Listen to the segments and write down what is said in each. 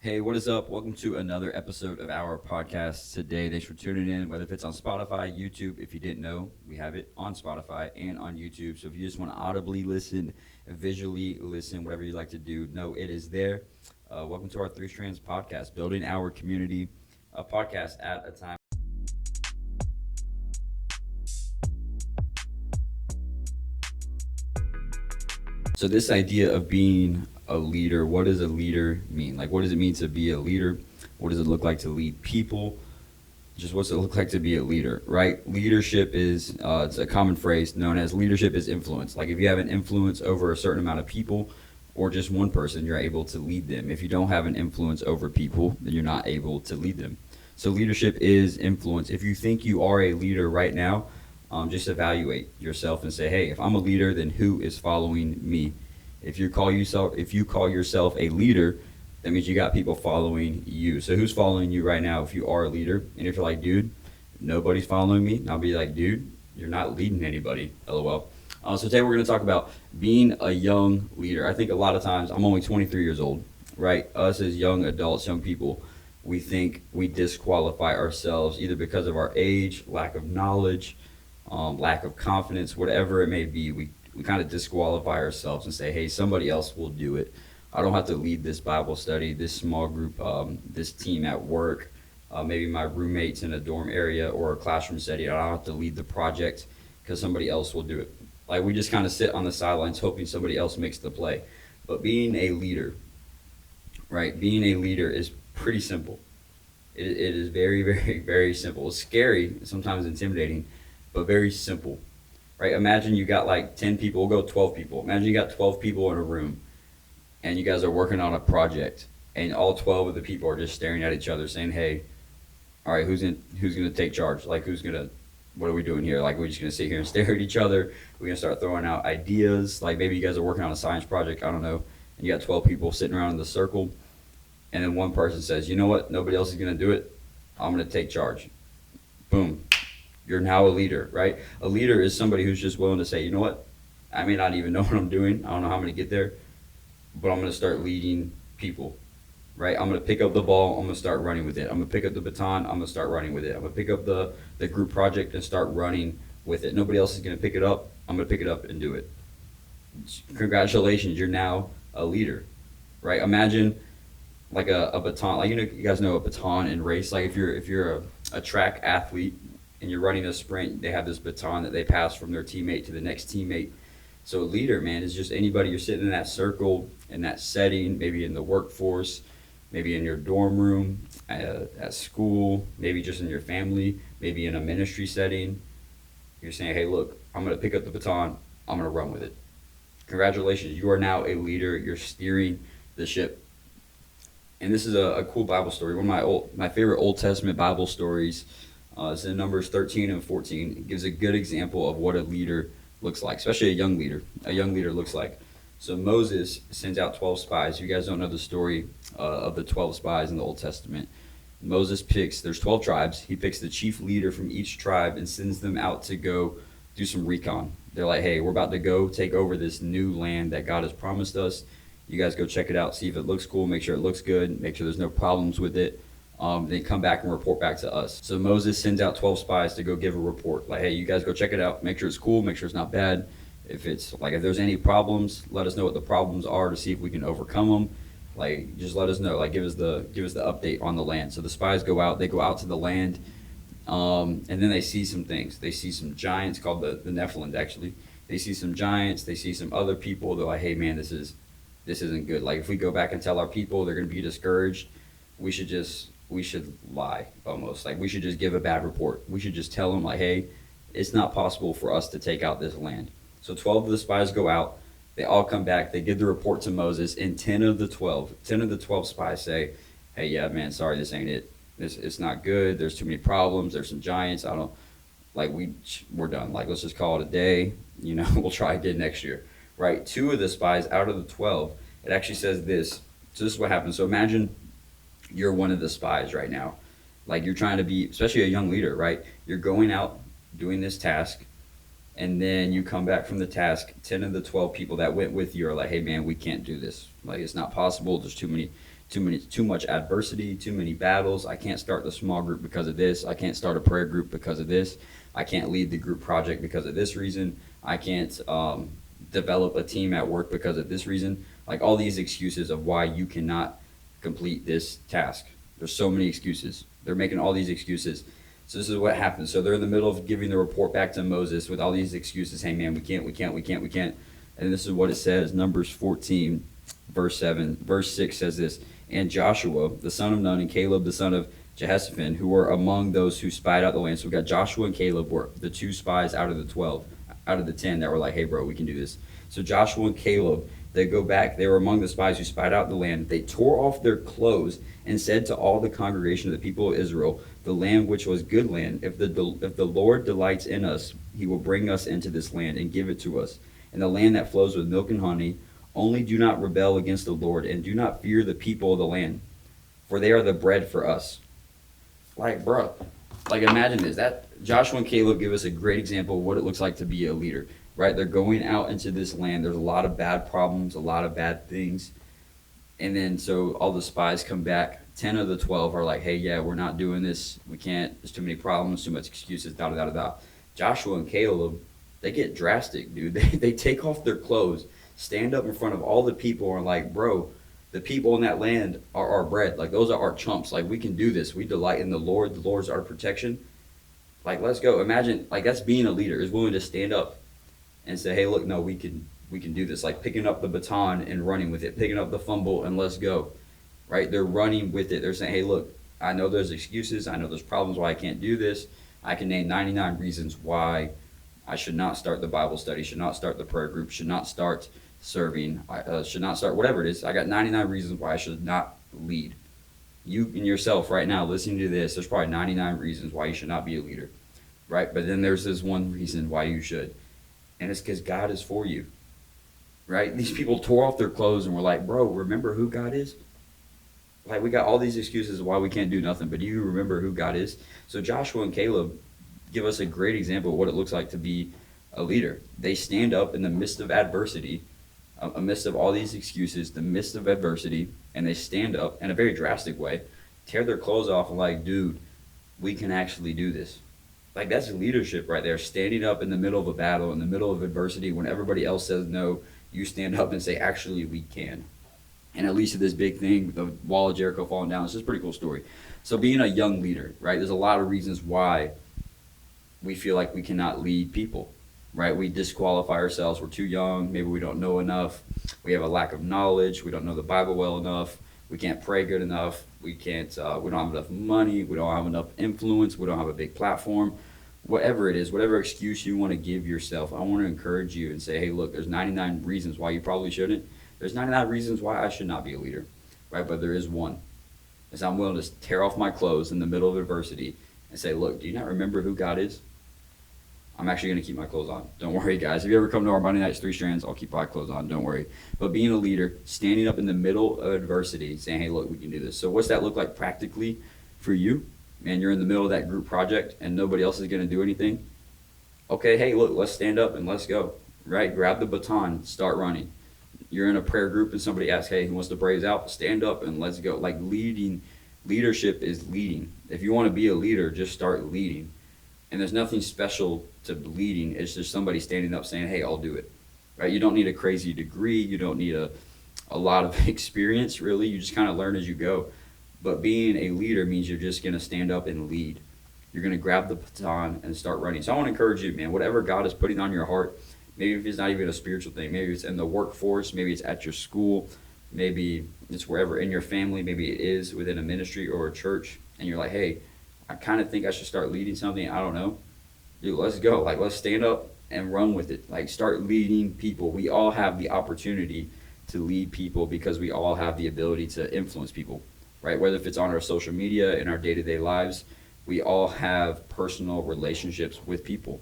Hey, what is up? Welcome to another episode of our podcast today. Thanks for tuning in, whether if it's on Spotify, YouTube. If you didn't know, we have it on Spotify and on YouTube. So if you just want to audibly listen, visually listen, whatever you like to do, know it is there. Welcome to our Three Strands podcast, building our community, a podcast at a time. So this idea of being a leader, what does a leader mean? Like, what does it mean to be a leader? What does it look like to lead people? Just what's it look like to be a leader, right? Leadership is it's a common phrase known as leadership is influence. Like if you have an influence over a certain amount of people or just one person, you're able to lead them. If you don't have an influence over people, then you're not able to lead them. So leadership is influence. If you think you are a leader right now, just evaluate yourself and say, hey, if I'm a leader, then who is following me? If you call yourself a leader, that means you got people following you. So who's following you right now if you are a leader? And if you're like, dude, nobody's following me, I'll be like, dude, you're not leading anybody. LOL. So today we're going to talk about being a young leader. I think a lot of times, I'm only 23 years old, right? Us as young adults, young people, we think we disqualify ourselves either because of our age, lack of knowledge, lack of confidence, whatever it may be. We kind of disqualify ourselves and say, hey, somebody else will do it. I don't have to lead this Bible study, this small group, this team at work, maybe my roommates in a dorm area or a classroom setting. I don't have to lead the project because somebody else will do it. Like we just kind of sit on the sidelines hoping somebody else makes the play. But being a leader, right? Being a leader is pretty simple. It is very, very, very simple. It's scary, sometimes intimidating, but very simple, right? Imagine you got like 10 people, we'll go 12 people. Imagine you got 12 people in a room and you guys are working on a project and all 12 of the people are just staring at each other saying, hey, all right, who's gonna take charge? Like what are we doing here? Like we're just gonna sit here and stare at each other. We're gonna start throwing out ideas. Like maybe you guys are working on a science project, I don't know, and you got 12 people sitting around in the circle and then one person says, you know what, nobody else is gonna do it. I'm gonna take charge. Boom. You're now a leader, right? A leader is somebody who's just willing to say, you know what, I may not even know what I'm doing. I don't know how I'm going to get there, but I'm going to start leading people, right? I'm going to pick up the ball. I'm going to start running with it. I'm going to pick up the baton. I'm going to start running with it. I'm going to pick up the group project and start running with it. Nobody else is going to pick it up. I'm going to pick it up and do it. Congratulations, you're now a leader, right? Imagine like a baton, like you guys know a baton in race. Like if you're a track athlete and you're running a sprint, they have this baton that they pass from their teammate to the next teammate. So a leader, man, is just anybody you're sitting in that circle, in that setting, maybe in the workforce, maybe in your dorm room, at school, maybe just in your family, maybe in a ministry setting. You're saying, hey, look, I'm going to pick up the baton. I'm going to run with it. Congratulations, you are now a leader. You're steering the ship. And this is a cool Bible story. One of my favorite Old Testament Bible stories is in Numbers 13 and 14. It gives a good example of what a leader looks like, especially a young leader. A young leader looks like. So Moses sends out 12 spies. You guys don't know the story of the 12 spies in the Old Testament. There's 12 tribes. He picks the chief leader from each tribe and sends them out to go do some recon. They're like, hey, we're about to go take over this new land that God has promised us. You guys go check it out, see if it looks cool, make sure it looks good, make sure there's no problems with it. Then come back and report back to us. So Moses sends out 12 spies to go give a report. Like, hey, you guys go check it out, make sure it's cool, make sure it's not bad. If there's any problems, let us know what the problems are to see if we can overcome them. Like, just let us know. Like, give us the update on the land. So the spies go out. They go out to the land, and then they see some things. They see some giants called the Nephilim. Actually, they see some giants. They see some other people. They're like, hey, man, this isn't good. Like if we go back and tell our people, they're going to be discouraged. We should lie almost. Like we should just give a bad report. We should just tell them like, hey, it's not possible for us to take out this land. So 12 of the spies go out. They all come back. They give the report to Moses, and 10 of the 12 spies say, hey, yeah, man, sorry, this ain't it. It's not good. There's too many problems. There's some giants. I don't like we're done. Like let's just call it a day. We'll try again next year. Right, 2 of the spies out of the 12, it actually says this. So this is what happens. So imagine you're one of the spies right now. Like you're trying to be, especially a young leader, right? You're going out doing this task, and then you come back from the task. 10 of the 12 people that went with you are like, hey, man, we can't do this. Like it's not possible. There's too too much adversity, too many battles. I can't start the small group because of this. I can't start a prayer group because of this. I can't lead the group project because of this reason. I can't develop a team at work because of this reason. Like all these excuses of why you cannot complete this task. There's so many excuses. They're making all these excuses. So this is what happens. So they're in the middle of giving the report back to Moses with all these excuses. Hey man, we can't. And this is what it says. Numbers 14, verse 6 says this. And Joshua, the son of Nun, and Caleb, the son of Jehoshaphat, who were among those who spied out the land. So we got Joshua and Caleb were the two spies out of the 12, out of the 10 that were like, hey bro, we can do this. So Joshua and Caleb, they go back. They were among the spies who spied out the land. They tore off their clothes and said to all the congregation of the people of Israel, the land which was good land, if the Lord delights in us, he will bring us into this land and give it to us. And the land that flows with milk and honey, only do not rebel against the Lord, and do not fear the people of the land, for they are the bread for us. Like, bro, like imagine this. That Joshua and Caleb give us a great example of what it looks like to be a leader, right? They're going out into this land. There's a lot of bad problems, a lot of bad things. And then so all the spies come back. 10 of the 12 are like, hey, yeah, we're not doing this. We can't. There's too many problems, too much excuses, da-da-da-da-da. Joshua and Caleb, they get drastic, dude. They take off their clothes, stand up in front of all the people and are like, bro, the people in that land are our bread. Like, those are our chumps. Like, we can do this. We delight in the Lord. The Lord's our protection. Like, let's go. Imagine, like, that's being a leader, is willing to stand up and say, hey, look, no, we can do this. Like picking up the baton and running with it, picking up the fumble and let's go, right? They're running with it. They're saying, hey, look, I know there's excuses. I know there's problems why I can't do this. I can name 99 reasons why I should not start the Bible study, should not start the prayer group, should not start serving, should not start whatever it is. I got 99 reasons why I should not lead. You and yourself right now listening to this, there's probably 99 reasons why you should not be a leader, right? But then there's this one reason why you should, and it's because God is for you. Right? These people tore off their clothes and were like, bro, remember who God is? Like, we got all these excuses of why we can't do nothing, but do you remember who God is? So Joshua and Caleb give us a great example of what it looks like to be a leader. They stand up in the midst of adversity, amidst of all these excuses, the midst of adversity, and they stand up in a very drastic way, tear their clothes off and like, dude, we can actually do this. Like, that's leadership right there, standing up in the middle of a battle, in the middle of adversity, when everybody else says no, you stand up and say, actually, we can. And at least of this big thing, the wall of Jericho falling down, it's just a pretty cool story. So being a young leader, right, there's a lot of reasons why we feel like we cannot lead people, right? We disqualify ourselves. We're too young. Maybe we don't know enough. We have a lack of knowledge. We don't know the Bible well enough. We can't pray good enough. We don't have enough money. We don't have enough influence. We don't have a big platform. Whatever it is, whatever excuse you want to give yourself, I want to encourage you and say, hey, look, there's 99 reasons why you probably shouldn't. There's 99 reasons why I should not be a leader, right? But there is one, is I'm willing to tear off my clothes in the middle of adversity and say, look, do you not remember who God is? I'm actually going to keep my clothes on. Don't worry, guys. If you ever come to our Monday Nights 3 Strands, I'll keep my clothes on. Don't worry. But being a leader, standing up in the middle of adversity, saying, hey, look, we can do this. So what's that look like practically for you? Man, you're in the middle of that group project and nobody else is going to do anything. Okay, hey, look, let's stand up and let's go, right? Grab the baton, start running. You're in a prayer group and somebody asks, hey, who wants to pray us out? Stand up and let's go. Like, leadership is leading. If you want to be a leader, just start leading. And there's nothing special to leading. It's just somebody standing up saying, hey, I'll do it, right? You don't need a crazy degree. You don't need a lot of experience, really. You just kind of learn as you go. But being a leader means you're just going to stand up and lead. You're going to grab the baton and start running. So I want to encourage you, man, whatever God is putting on your heart, maybe if it's not even a spiritual thing, maybe it's in the workforce, maybe it's at your school, maybe it's wherever in your family, maybe it is within a ministry or a church, and you're like, hey, I kind of think I should start leading something. I don't know. Dude, let's go. Like, let's stand up and run with it. Like, start leading people. We all have the opportunity to lead people because we all have the ability to influence people. Right? Whether if it's on our social media, in our day-to-day lives, we all have personal relationships with people.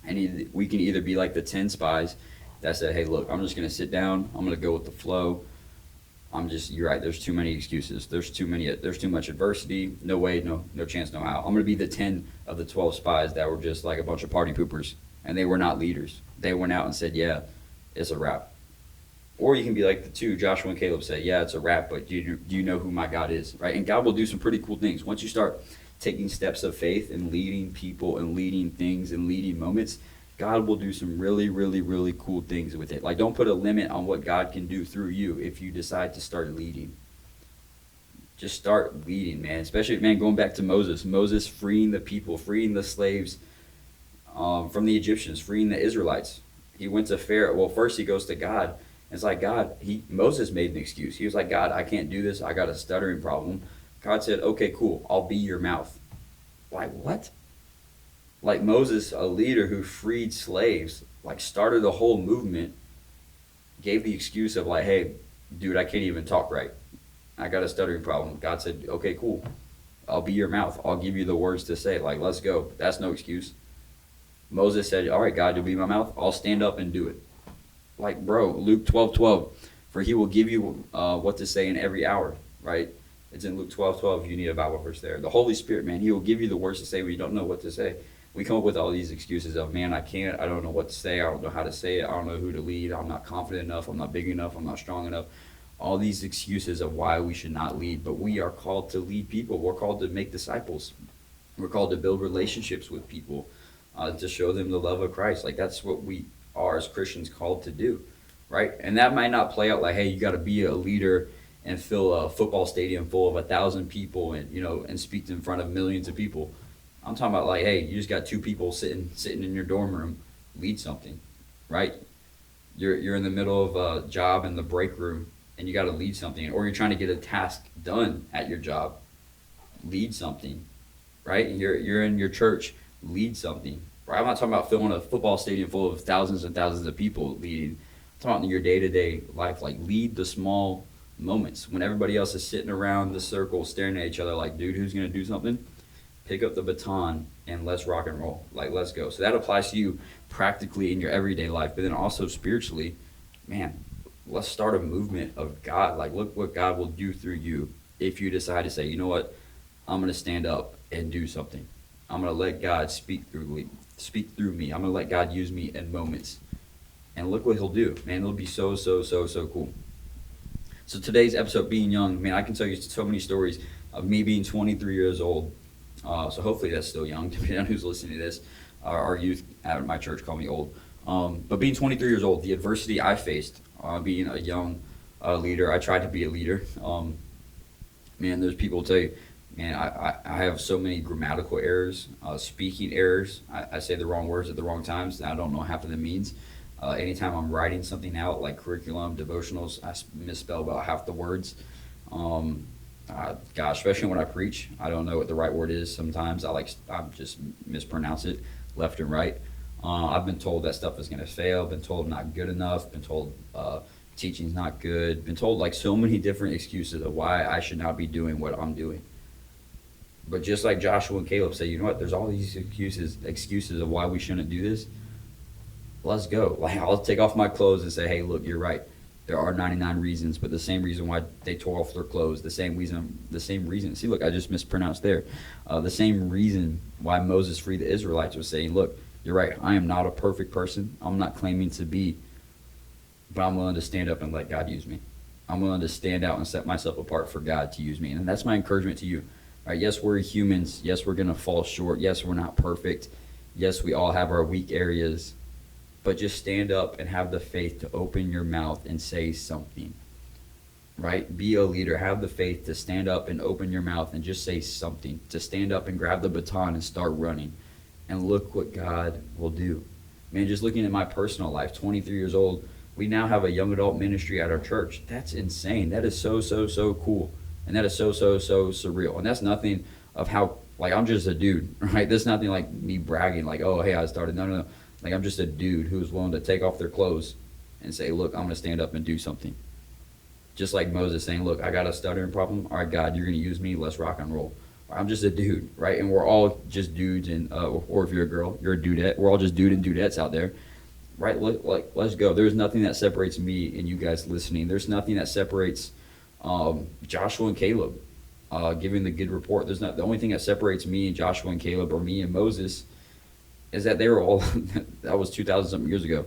And we can either be like the 10 spies that said, hey, look, I'm just going to sit down. I'm going to go with the flow. You're right. There's too many excuses. There's too much adversity. No way, no chance, no how. I'm going to be the 10 of the 12 spies that were just like a bunch of party poopers. And they were not leaders. They went out and said, yeah, it's a wrap. Or you can be like the two, Joshua and Caleb say, yeah, it's a wrap, but do you know who my God is, right? And God will do some pretty cool things. Once you start taking steps of faith and leading people and leading things and leading moments, God will do some really, really, really cool things with it. Like, don't put a limit on what God can do through you if you decide to start leading. Just start leading, man. Especially, man, going back to Moses. Moses freeing the people, freeing the slaves from the Egyptians, freeing the Israelites. He went to Pharaoh. Well, first he goes to God. It's like God. Moses made an excuse. He was like, God, I can't do this. I got a stuttering problem. God said, okay, cool. I'll be your mouth. Like, what? Like Moses, a leader who freed slaves, like started a whole movement, gave the excuse of like, hey, dude, I can't even talk right. I got a stuttering problem. God said, okay, cool. I'll be your mouth. I'll give you the words to say. Like, let's go. That's no excuse. Moses said, all right, God, you'll be my mouth. I'll stand up and do it. Like, bro, Luke 12:12, for he will give you what to say in every hour, right? It's in Luke 12:12. You need a Bible verse there. The Holy Spirit, man, he will give you the words to say when you don't know what to say. We come up with all these excuses of, man, I can't, I don't know what to say, I don't know how to say it, I don't know who to lead, I'm not confident enough, I'm not big enough, I'm not strong enough. All these excuses of why we should not lead, but we are called to lead people. We're called to make disciples. We're called to build relationships with people, to show them the love of Christ. Like, that's what we are as Christians called to do, right? And that might not play out like, hey, you got to be a leader and fill a football stadium full of 1,000 people and, you know, and speak in front of millions of people. I'm talking about like, hey, you just got two people sitting in your dorm room, lead something, right? You're in the middle of a job in the break room and you got to lead something, or you're trying to get a task done at your job, lead something, right? You're in your church, lead something, right? I'm not talking about filling a football stadium full of thousands and thousands of people leading. I'm talking about in your day-to-day life, like lead the small moments when everybody else is sitting around the circle staring at each other like, dude, who's going to do something? Pick up the baton and let's rock and roll. Like, let's go. So that applies to you practically in your everyday life, but then also spiritually, man, let's start a movement of God. Like, look what God will do through you if you decide to say, you know what, I'm going to stand up and do something. I'm going to let God speak through me. I'm going to let God use me in moments. And look what he'll do. Man, it'll be so, so, so, so cool. So today's episode, Being Young, man, I can tell you so many stories of me being 23 years old. So hopefully that's still young, depending on who's listening to this. Our youth at my church call me old. But being 23 years old, the adversity I faced, being a young leader, I tried to be a leader. Man, there's people tell you, man, I have so many grammatical errors, speaking errors. I say the wrong words at the wrong times, and I don't know half of the means. Anytime I'm writing something out, like curriculum, devotionals, I misspell about half the words. Gosh, especially when I preach, I don't know what the right word is. Sometimes I just mispronounce it left and right. I've been told that stuff is going to fail. Been told I'm not good enough. Been told teaching's not good. Been told like so many different excuses of why I should not be doing what I'm doing. But just like Joshua and Caleb say, you know what? There's all these excuses of why we shouldn't do this. Let's go. Like, I'll take off my clothes and say, hey, look, you're right. There are 99 reasons, but the same reason why they tore off their clothes, the same reason. See, look, I just mispronounced there. The same reason why Moses freed the Israelites was saying, look, you're right. I am not a perfect person. I'm not claiming to be, but I'm willing to stand up and let God use me. I'm willing to stand out and set myself apart for God to use me. And that's my encouragement to you. All right, yes, we're humans. Yes, we're going to fall short. Yes, we're not perfect. Yes, we all have our weak areas. But just stand up and have the faith to open your mouth and say something, right? Be a leader. Have the faith to stand up and open your mouth and just say something, to stand up and grab the baton and start running. And look what God will do. Man, just looking at my personal life, 23 years old, we now have a young adult ministry at our church. That's insane. That is so, so, so cool. And that is so, so, so surreal. And that's nothing of how, like, I'm just a dude, right? That's nothing like me bragging, like, oh, hey, I started. No. Like, I'm just a dude who's willing to take off their clothes and say, look, I'm going to stand up and do something. Just like Moses saying, look, I got a stuttering problem. All right, God, you're going to use me. Let's rock and roll. I'm just a dude, right? And we're all just dudes, and or if you're a girl, you're a dudette. We're all just dude and dudettes out there, right? Let's go. There's nothing that separates me and you guys listening. There's nothing that separates Joshua and Caleb giving the good report. The only thing that separates me and Joshua and Caleb, or me and Moses, is that they were all, that was 2,000 something years ago.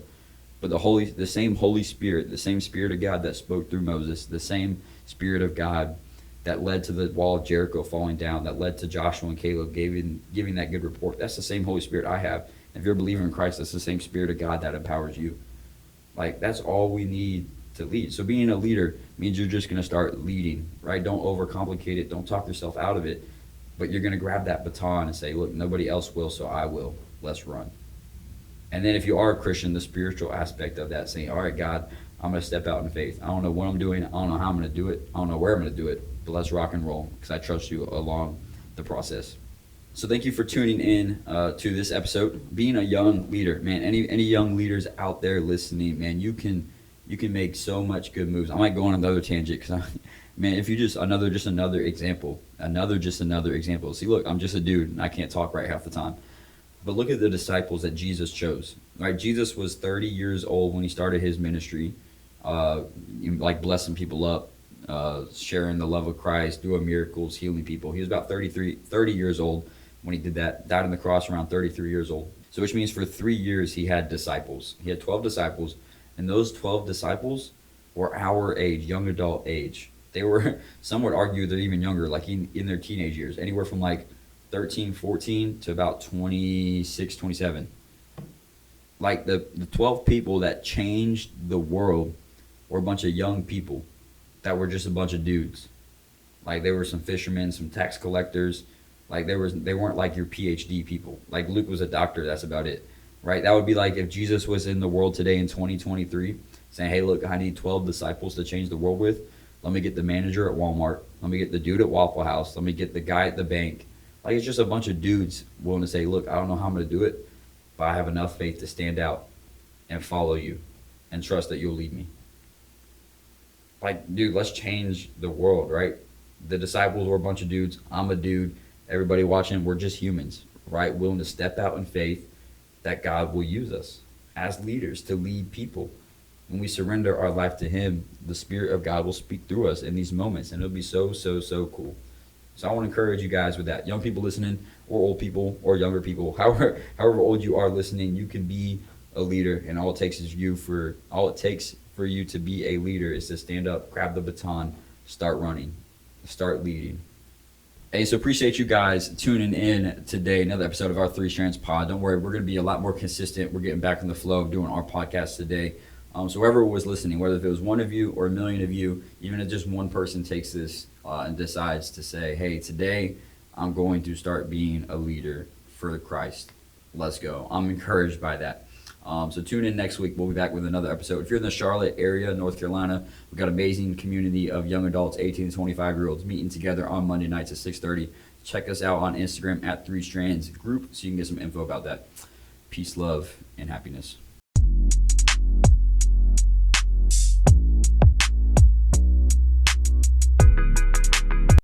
But the same Holy Spirit, the same Spirit of God that spoke through Moses, the same Spirit of God that led to the wall of Jericho falling down, that led to Joshua and Caleb giving that good report. That's the same Holy Spirit I have. If you're a believer in Christ, that's the same Spirit of God that empowers you. Like, that's all we need to lead. So being a leader means you're just going to start leading, right? Don't overcomplicate it. Don't talk yourself out of it. But you're going to grab that baton and say, look, nobody else will, so I will. Let's run. And then if you are a Christian, the spiritual aspect of that, saying, all right, God, I'm going to step out in faith. I don't know what I'm doing. I don't know how I'm going to do it. I don't know where I'm going to do it. But let's rock and roll, because I trust you along the process. So thank you for tuning in to this episode. Being a young leader, man, any young leaders out there listening, man, you can make so much good moves. I might go on another tangent, because man, if you just another example. See, look, I'm just a dude and I can't talk right half the time. But look at the disciples that Jesus chose. Right, Jesus was 30 years old when he started his ministry, like blessing people up, sharing the love of Christ, doing miracles, healing people. He was about 30 years old when he did that. Died on the cross around 33 years old. So which means for 3 years he had disciples. He had 12 disciples, and those 12 disciples were our age, young adult age. They were, some would argue they're even younger, like in their teenage years, anywhere from like 13, 14 to about 26, 27. Like the 12 people that changed the world were a bunch of young people that were just a bunch of dudes. Like there were some fishermen, some tax collectors. Like they weren't like your PhD people. Like Luke was a doctor, that's about it. Right? That would be like if Jesus was in the world today in 2023 saying, hey, look, I need 12 disciples to change the world with. Let me get the manager at Walmart. Let me get the dude at Waffle House. Let me get the guy at the bank. Like it's just a bunch of dudes willing to say, look, I don't know how I'm going to do it, but I have enough faith to stand out and follow you and trust that you'll lead me. Like, dude, let's change the world, right? The disciples were a bunch of dudes. I'm a dude. Everybody watching, we're just humans, right? Willing to step out in faith that God will use us as leaders to lead people. When we surrender our life to Him, the Spirit of God will speak through us in these moments, and it'll be so, so, so cool. So I want to encourage you guys with that. Young people listening, or old people, or younger people, however old you are listening, you can be a leader, and all it takes for you to be a leader is to stand up, grab the baton, start running, start leading. Hey, so appreciate you guys tuning in today. Another episode of our Three Strands Pod. Don't worry, we're going to be a lot more consistent. We're getting back in the flow of doing our podcast today. So whoever was listening, whether if it was one of you or a million of you, even if just one person takes this and decides to say, hey, today I'm going to start being a leader for Christ. Let's go. I'm encouraged by that. So tune in next week. We'll be back with another episode. If you're in the Charlotte area, North Carolina, we've got an amazing community of young adults, 18 to 25-year-olds, meeting together on Monday nights at 6:30. Check us out on Instagram at 3 Strands Group so you can get some info about that. Peace, love, and happiness.